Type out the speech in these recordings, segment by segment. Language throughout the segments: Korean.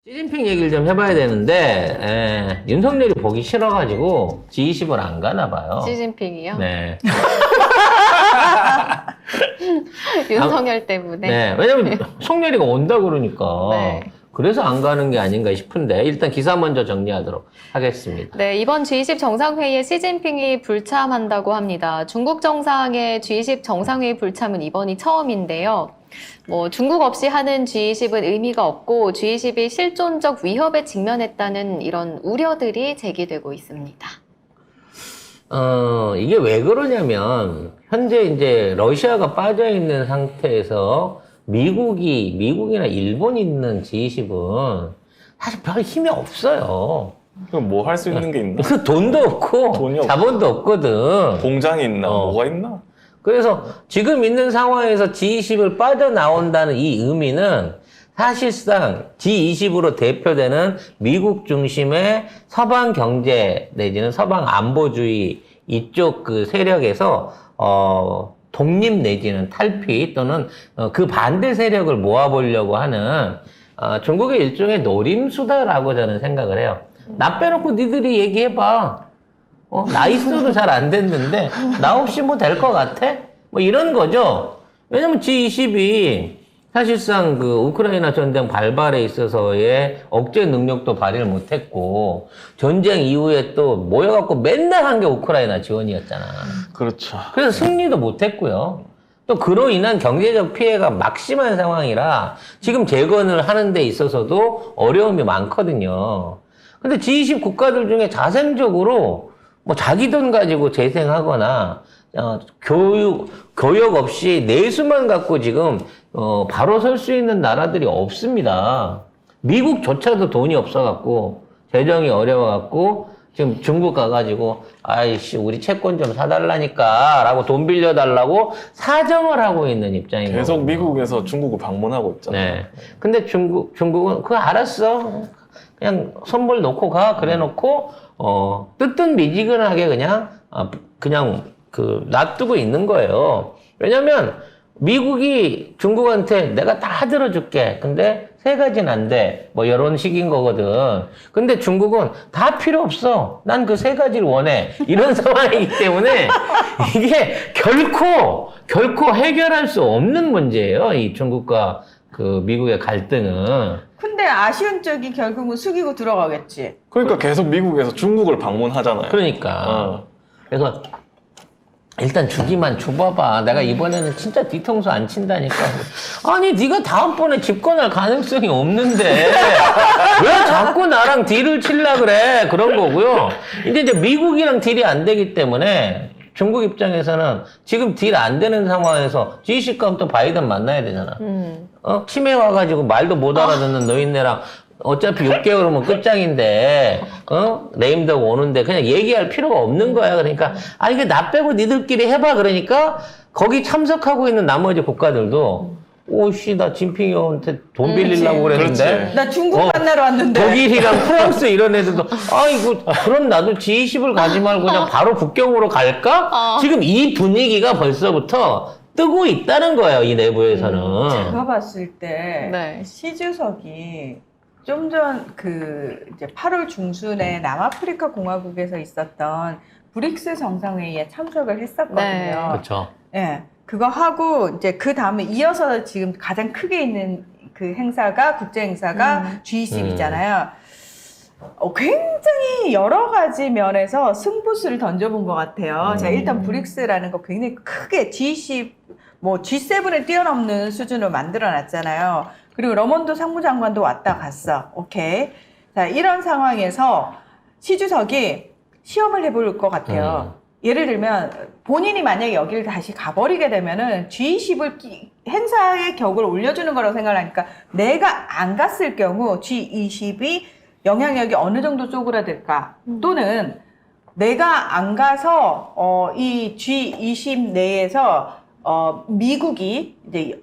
시진핑 얘기를 좀 해봐야 되는데, 윤석열이 보기 싫어가지고 G20을 안 가나 봐요. 시진핑이요? 네. 윤석열 때문에. 네. 왜냐면 송열이가 온다 그러니까. 네. 그래서 안 가는 게 아닌가 싶은데, 일단 기사 먼저 정리하도록 하겠습니다. 네, 이번 G20 정상회의에 시진핑이 불참한다고 합니다. 중국 정상의 G20 정상회의 불참은 이번이 처음인데요. 중국 없이 하는 G20은 의미가 없고 G20이 실존적 위협에 직면했다는 이런 우려들이 제기되고 있습니다. 이게 왜 그러냐면, 현재 이제 러시아가 빠져있는 상태에서 미국이나 일본이 있는 G20은 사실 별 힘이 없어요. 그럼 뭐 할 수 있는 게 있나? 돈도 없고, 돈이 없고. 자본도 없거든. 공장이 있나? 뭐가 있나? 그래서 지금 있는 상황에서 G20을 빠져나온다는 이 의미는 사실상 G20으로 대표되는 미국 중심의 서방 경제 내지는 서방 안보주의 이쪽 그 세력에서 독립 내지는 탈피 또는 그 반대 세력을 모아보려고 하는 중국의 일종의 노림수다라고 저는 생각을 해요. 나 빼놓고 니들이 얘기해봐. 나 있어도 잘 안 됐는데, 나 없이 뭐 될 것 같아? 뭐 이런 거죠. 왜냐면 G20이 사실상 그 우크라이나 전쟁 발발에 있어서의 억제 능력도 발휘를 못했고, 전쟁 이후에 또 모여갖고 맨날 한 게 우크라이나 지원이었잖아. 그렇죠. 그래서 승리도 못했고요. 또 그로 인한 경제적 피해가 막심한 상황이라 지금 재건을 하는 데 있어서도 어려움이 많거든요. 근데 G20 국가들 중에 자생적으로 뭐 자기 돈 가지고 재생하거나 교역 없이 내수만 갖고 지금 바로 설 수 있는 나라들이 없습니다. 미국조차도 돈이 없어갖고 재정이 어려워갖고 지금 중국 가가지고 아이씨 우리 채권 좀 사달라니까 라고 돈 빌려달라고 사정을 하고 있는 입장인 거예요. 계속 미국에서 중국을 방문하고 있잖아요. 네. 근데 중국은 그거 알았어. 그냥 선물 놓고 가. 그래 놓고, 뜨뜻미지근하게 그냥 놔두고 있는 거예요. 왜냐면, 미국이 중국한테 내가 다 들어줄게. 근데 세 가지는 안 돼. 뭐, 이런 식인 거거든. 근데 중국은 다 필요 없어. 난 그 세 가지를 원해. 이런 상황이기 때문에, 이게 결코 해결할 수 없는 문제예요. 이 중국과 그 미국의 갈등은. 근데 아쉬운 쪽이 결국은 숙이고 들어가겠지. 그러니까 계속 미국에서 중국을 방문하잖아요. 그러니까. 그래서 일단 주기만 줘봐봐. 내가 이번에는 진짜 뒤통수 안 친다니까. 아니 네가 다음번에 집권할 가능성이 없는데 왜 자꾸 나랑 딜을 칠라 그래. 그런 거고요. 이제 미국이랑 딜이 안 되기 때문에 중국 입장에서는 지금 딜 안 되는 상황에서 G20 가면 또 바이든 만나야 되잖아. 치매 와가지고 말도 못 알아듣는 노인네랑 어차피 6개월이면 끝장인데, 레임덕 오는데 그냥 얘기할 필요가 없는 거야. 그러니까, 이게 나 빼고 니들끼리 해봐. 그러니까, 거기 참석하고 있는 나머지 국가들도, 오씨, 나 진핑이 형한테 돈 빌리려고 그랬는데. 그렇지. 나 중국 만나러 왔는데. 독일이랑 프랑스 이런 애들도, 그럼 나도 G20을 가지 말고 그냥 바로 북경으로 갈까? 지금 이 분위기가 벌써부터 뜨고 있다는 거예요, 이 내부에서는. 제가 봤을 때 네. 시주석이 좀 전 이제 8월 중순에 남아프리카 공화국에서 있었던 브릭스 정상회의에 참석을 했었거든요. 네. 그렇죠. 예. 그거 하고 이제 그 다음에 이어서 지금 가장 크게 있는 그 행사가 국제 행사가 G20이잖아요. 굉장히 여러 가지 면에서 승부수를 던져본 것 같아요. 자, 일단 브릭스라는 거 굉장히 크게 G20, G7을 뛰어넘는 수준으로 만들어놨잖아요. 그리고 러먼도 상무장관도 왔다 갔어. 오케이. 자, 이런 상황에서 시 주석이 시험을 해볼 것 같아요. 예를 들면 본인이 만약에 여기를 다시 가버리게 되면은 G20을 행사의 격을 올려주는 거라고 생각하니까 내가 안 갔을 경우 G20이 영향력이 어느 정도 쪼그라들까? 또는 내가 안 가서 이 G20 내에서 미국이 이제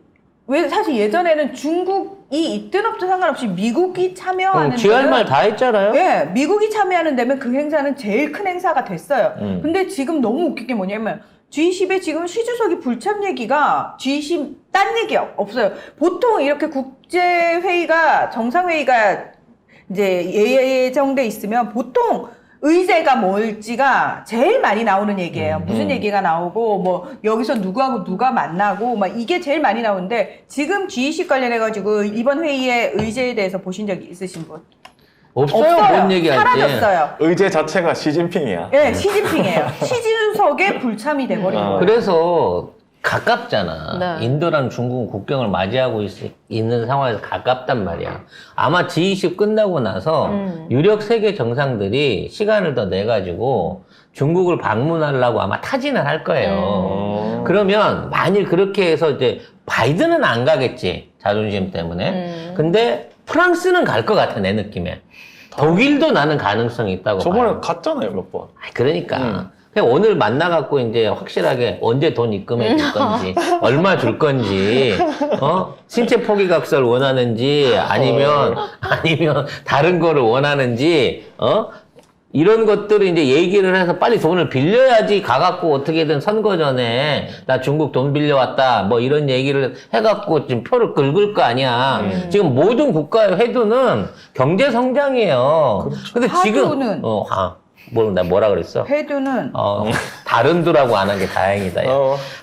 왜 사실 예전에는 중국이 있든 없든 상관없이 미국이 참여하는 쥐할 말 다 했잖아요. 예, 미국이 참여하는 데면 그 행사는 제일 큰 행사가 됐어요. 근데 지금 너무 웃긴 게 뭐냐면 G20에 지금 시 주석이 불참 얘기가 G20 딴 얘기 없어요. 보통 이렇게 국제회의가 정상회의가 이제 예정돼 있으면 보통 의제가 뭘지가 제일 많이 나오는 얘기예요. 무슨 얘기가 나오고 뭐 여기서 누구하고 누가 만나고 막 이게 제일 많이 나오는데 지금 G20 관련해 가지고 이번 회의의 의제에 대해서 보신 적 있으신 분? 없어요. 뭔 얘기할지. 사라졌어요. 의제 자체가 시진핑이야. 네, 시진핑이에요. 시진석의 불참이 돼버린 거예요. 그래서 가깝잖아. 네. 인도랑 중국은 국경을 맞이하고 있는 상황에서 가깝단 말이야. 아마 G20 끝나고 나서 유력 세계 정상들이 시간을 더 내가지고 중국을 방문하려고 아마 타진을 할 거예요. 그러면 만일 그렇게 해서 이제 바이든은 안 가겠지. 자존심 때문에. 근데 프랑스는 갈 것 같아, 내 느낌에. 독일도 나는 가능성이 있다고 저번에 봐요. 갔잖아요, 몇 번. 그러니까. 그냥 오늘 만나갖고 이제 확실하게 언제 돈 입금해 줄 건지, 얼마 줄 건지, 신체 포기각서를 원하는지, 아니면 다른 거를 원하는지, 이런 것들을 이제 얘기를 해서 빨리 돈을 빌려야지 가갖고 어떻게든 선거 전에 나 중국 돈 빌려왔다 뭐 이런 얘기를 해갖고 지금 표를 긁을 거 아니야. 지금 모든 국가의 회두는 경제 성장이에요. 근데 화두는? 지금 나 뭐라 그랬어? 회두는 다른 두라고 안 한 게 다행이다. 야.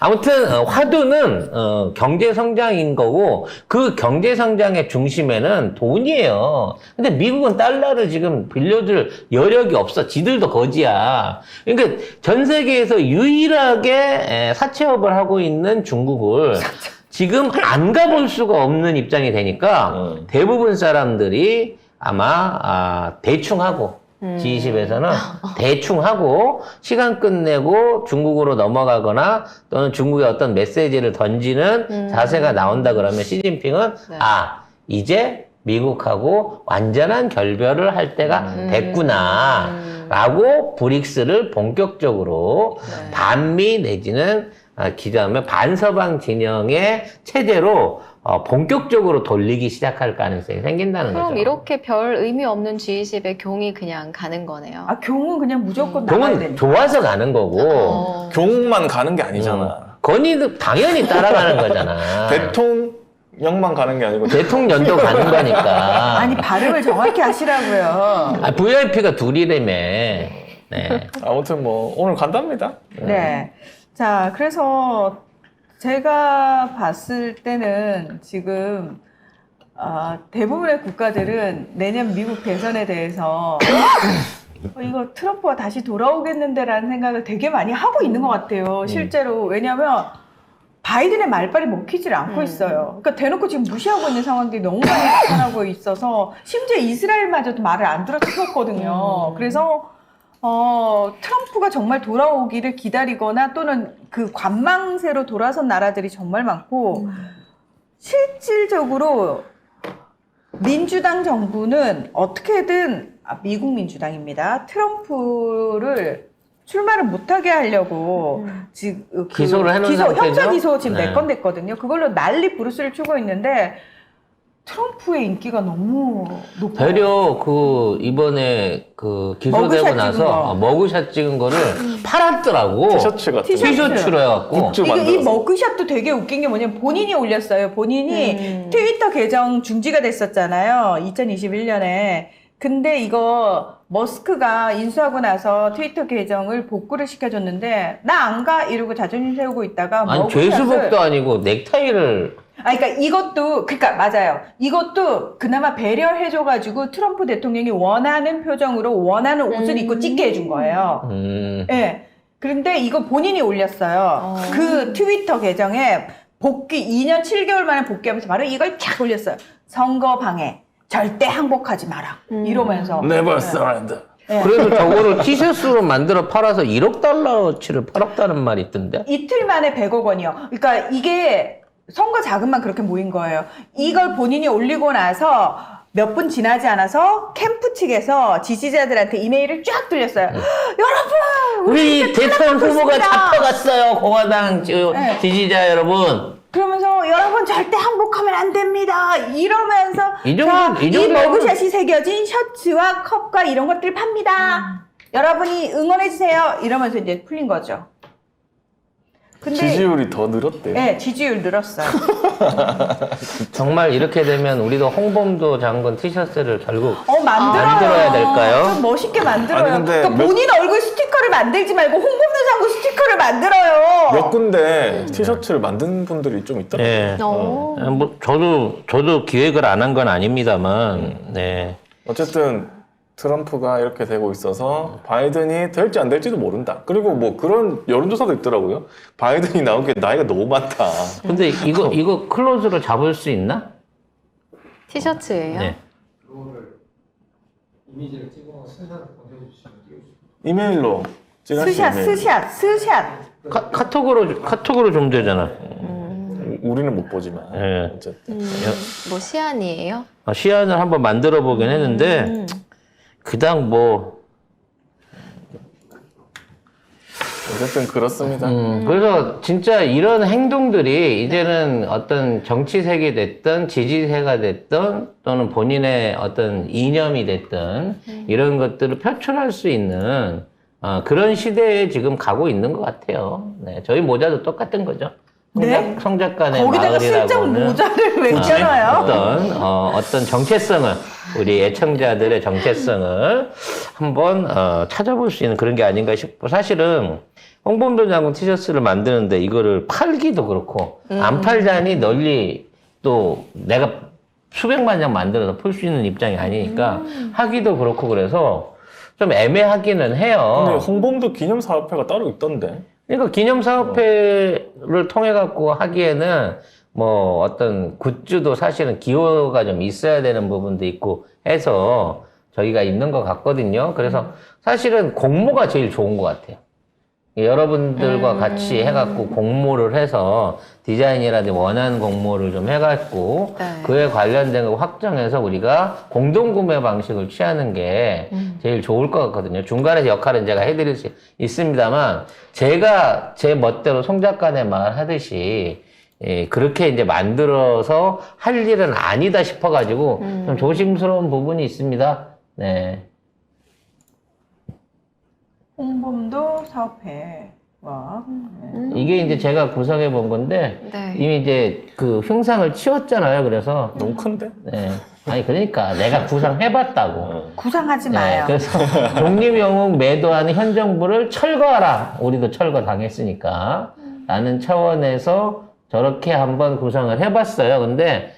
아무튼 화두는 경제 성장인 거고 그 경제 성장의 중심에는 돈이에요. 근데 미국은 달러를 지금 빌려줄 여력이 없어. 지들도 거지야. 그러니까 전 세계에서 유일하게 사채업을 하고 있는 중국을 지금 안 가볼 수가 없는 입장이 되니까 대부분 사람들이 아마 대충 하고 G20에서는 대충 하고 시간 끝내고 중국으로 넘어가거나 또는 중국에 어떤 메시지를 던지는 자세가 나온다 그러면 시진핑은 이제 미국하고 완전한 결별을 할 때가 됐구나 라고 브릭스를 본격적으로 반미 내지는 기자하면 반서방 진영의 체제로 본격적으로 돌리기 시작할 가능성이 생긴다는 거죠. 그럼 이렇게 별 의미 없는 G20에 경이 그냥 가는 거네요. 경은 그냥 무조건 나가야 경은 된다. 좋아서 가는 거고 경만 가는 게 아니잖아. 건의도 당연히 따라가는 거잖아. 대통령만 가는 게 아니고 대통령도 가는 거니까. 아니 발음을 정확히 하시라고요. VIP가 둘이라며. 네. 아무튼 뭐 오늘 간답니다. 네. 자, 그래서 제가 봤을 때는 지금 대부분의 국가들은 내년 미국 대선에 대해서 이거 트럼프가 다시 돌아오겠는데라는 생각을 되게 많이 하고 있는 것 같아요. 실제로. 왜냐하면 바이든의 말빨이 먹히질 않고 있어요. 그러니까 대놓고 지금 무시하고 있는 상황들이 너무 많이 나타나고 있어서 심지어 이스라엘마저도 말을 안 들어주었거든요. 그래서 트럼프가 정말 돌아오기를 기다리거나 또는 그 관망세로 돌아선 나라들이 정말 많고 실질적으로 민주당 정부는 어떻게든 미국 민주당입니다. 트럼프를 출마를 못하게 하려고 지금 기소를 해놓은 상태죠? 형사 기소 지금 네. 4건 됐거든요. 그걸로 난리 부르스를 추고 있는데 트럼프의 인기가 너무 높아요. 되려 이번에 기소되고 머그샷 찍은 나서 거. 머그샷 찍은 거를 팔았더라고. 티셔츠 같은 티셔츠. 티셔츠로 해갖고. 굿즈 이 만들어서. 머그샷도 되게 웃긴 게 뭐냐면 본인이 올렸어요. 본인이 트위터 계정 중지가 됐었잖아요. 2021년에. 근데 이거 머스크가 인수하고 나서 트위터 계정을 복구를 시켜줬는데 나 안 가 이러고 자존심 세우고 있다가 아니, 머그샷을- 죄수복도 아니고 넥타이를. 그러니까 이것도 맞아요. 이것도 그나마 배려해줘가지고 트럼프 대통령이 원하는 표정으로 원하는 옷을 입고 찍게 해준 거예요. 예. 그런데 이거 본인이 올렸어요. 그 트위터 계정에 2년 7개월 만에 복귀하면서 바로 이걸 쫙 올렸어요. 선거 방해. 절대 항복하지 마라. 이러면서. Never surrender. 예. 그래도 저거를 티셔츠로 만들어 팔아서 1억 달러치를 팔았다는 말이 있던데? 이틀 만에 100억 원이요. 그러니까 이게 선거 자금만 그렇게 모인 거예요. 이걸 본인이 올리고 나서 몇 분 지나지 않아서 캠프 측에서 지지자들한테 이메일을 쫙 돌렸어요. 여러분! 우리 대통령 후보가 있습니다. 잡혀갔어요. 공화당 네. 지지자 여러분. 그러면서 여러분 절대 항복하면 안 됩니다. 이러면서 이 정도- 이 이 정도면- 머그샷이 새겨진 셔츠와 컵과 이런 것들 팝니다. 여러분이 응원해주세요. 이러면서 이제 풀린 거죠. 근데 지지율이 더 늘었대요. 네, 지지율 늘었어요. 정말 이렇게 되면 우리도 홍범도 장군 티셔츠를 결국 만들어야 될까요? 좀 멋있게 만들어요. 아니, 근데 그러니까 본인 얼굴 스티커를 만들지 말고 홍범도 장군 스티커를 만들어요. 몇 군데 티셔츠를 만든 분들이 좀 있더라고요. 네. 어. 뭐 저도 기획을 안 한 건 아닙니다만, 네. 어쨌든 트럼프가 이렇게 되고 있어서 바이든이 될지 안 될지도 모른다. 그리고 뭐 그런 여론조사도 있더라고요. 바이든이 나온 게 나이가 너무 많다. 근데 이거 클로즈로 잡을 수 있나? 티셔츠예요? 네. 그거를 이미지를 찍어 스샷을 보내주시면 띄워주시면 이메일로 스샷. 카톡으로 좀 되잖아. 우리는 못 보지만 네. 어쨌든 뭐 시안이에요? 시안을 한번 만들어 보긴 했는데 그당 뭐 어쨌든 그렇습니다. 그래서 진짜 이런 행동들이 이제는 어떤 정치색이 됐든 지지세가 됐든 또는 본인의 어떤 이념이 됐든 이런 것들을 표출할 수 있는 그런 시대에 지금 가고 있는 것 같아요. 네, 저희 모자도 똑같은 거죠. 네? 성작간의 거기다가 슬쩍 마을이라고는 모자를 왜 껴놔요? 어떤 정체성을 우리 애청자들의 정체성을 한번 찾아볼 수 있는 그런 게 아닌가 싶고 사실은 홍범도 장군 티셔츠를 만드는데 이거를 팔기도 그렇고 안 팔자니 널리 또 내가 수백만 장 만들어서 풀 수 있는 입장이 아니니까 하기도 그렇고 그래서 좀 애매하기는 해요. 근데 홍범도 기념사업회가 따로 있던데. 그러니까 기념사업회를 통해 갖고 하기에는 뭐 어떤 굿즈도 사실은 기호가 좀 있어야 되는 부분도 있고 해서 저희가 있는 것 같거든요. 그래서 사실은 공모가 제일 좋은 것 같아요. 여러분들과 같이 해갖고 공모를 해서 디자인이라든지 원하는 공모를 좀 해갖고 네. 그에 관련된 거 확정해서 우리가 공동구매 방식을 취하는 게 제일 좋을 것 같거든요. 중간에서 역할은 제가 해드릴 수 있습니다만 제가 제 멋대로 송작간의 말 하듯이 그렇게 이제 만들어서 할 일은 아니다 싶어가지고 좀 조심스러운 부분이 있습니다. 네. 홍범도 사업회와 이게 이제 제가 구성해 본 건데 네. 이미 이제 그 흉상을 치웠잖아요. 그래서 너무 큰데? 네. 아니 그러니까 내가 구상해봤다고. 구상하지 네. 마요. 그래서 독립영웅 매도하는 현 정부를 철거하라. 우리도 철거 당했으니까. 라는 차원에서 저렇게 한번 구상을 해봤어요. 근데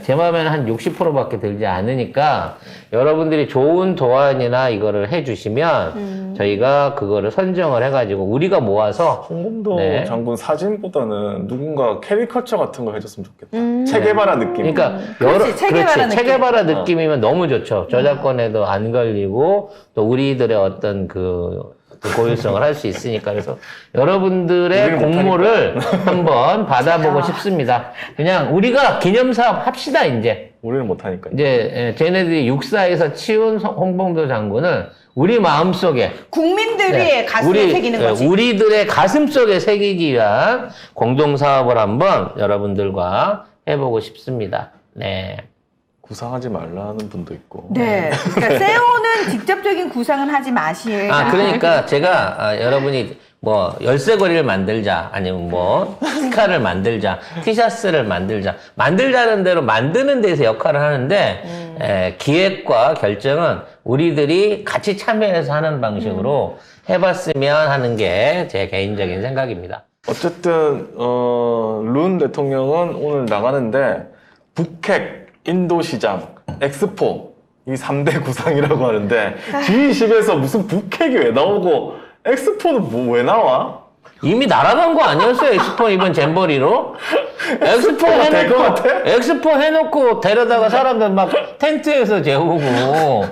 제 마음에는 한 60%밖에 들지 않으니까 여러분들이 좋은 도안이나 이거를 해주시면 저희가 그거를 선정을 해가지고 우리가 모아서 홍범도 네. 장군 사진보다는 누군가 캐리커처 같은 거 해줬으면 좋겠다. 체계바라 느낌. 그러니까 그렇지, 체계바라 느낌. 체계바라 느낌이면 너무 좋죠. 저작권에도 안 걸리고 또 우리들의 어떤 그 고유성을 할 수 있으니까 그래서 여러분들의 우리는 공모를 한번 받아보고 싶습니다. 그냥 우리가 기념사업 합시다 이제. 우리는 못하니까. 이제 쟤네들이 육사에서 치운 홍범도 장군을 우리 마음속에 국민들이 가슴에 새기는 거지. 우리들의 가슴속에 새기기 위한 공동사업을 한번 여러분들과 해보고 싶습니다. 네. 구상하지 말라는 분도 있고. 네. 그러니까 세오는 직접적인 구상은 하지 마시라. 그러니까 제가 여러분이 뭐 열쇠고리를 만들자 아니면 뭐 스카를 만들자 티셔츠를 만들자는 대로 만드는 데서 역할을 하는데 기획과 결정은 우리들이 같이 참여해서 하는 방식으로 해봤으면 하는 게 제 개인적인 생각입니다. 어쨌든 룬 대통령은 오늘 나가는데 북핵, 인도시장, 엑스포 이 3대 구상이라고 하는데 G20에서 무슨 북핵이 왜 나오고 엑스포는 뭐 왜 나와? 이미 날아간 거 아니었어요? 엑스포 이번 잼버리로? 엑스포가 될것 같아? 엑스포 해놓고 데려다가 사람들 막 텐트에서 재우고,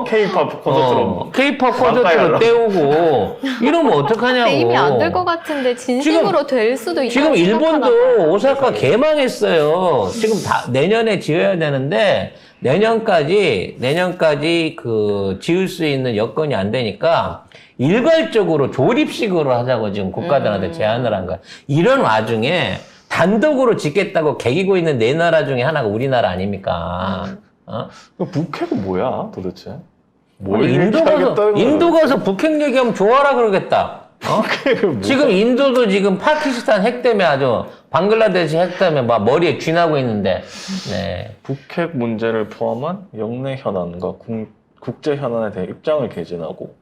K-팝 콘서트로 K-팝 콘서트로 때우고, 이러면 어떡하냐고. 근데 이미 안 될 것 같은데 진심으로 될 수도 있다고 지금 생각하나 일본도 봐요. 오사카 개망했어요. 지금 내년에 지어야 되는데, 내년까지 그 지을 수 있는 여건이 안 되니까, 일괄적으로 조립식으로 하자고 지금 국가들한테 제안을 한 거야. 이런 와중에 단독으로 짓겠다고 개기고 있는 네 나라 중에 하나가 우리나라 아닙니까? 북핵은 뭐야 도대체? 아니, 인도 가서 북핵 얘기하면 좋아라 그러겠다. 그 뭐- 지금 인도도 지금 파키스탄 핵 때문에 아주 방글라데시 핵 때문에 막 머리에 쥐나고 있는데. 네. 북핵 문제를 포함한 영내 현안과 국제 현안에 대해 입장을 개진하고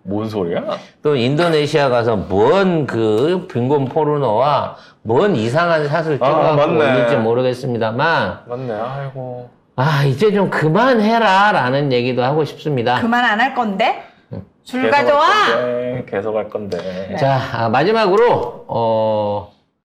뭔 소리야? 또 인도네시아 가서 뭔 그 빈곤 포르노와 뭔 이상한 샷을 찍어갖고 맞네. 올릴지 모르겠습니다만 맞네. 아이고. 아 이제 좀 그만해라 라는 얘기도 하고 싶습니다. 그만 안 할 건데? 줄 계속 할 가져와! 건데, 계속 할 건데. 자 마지막으로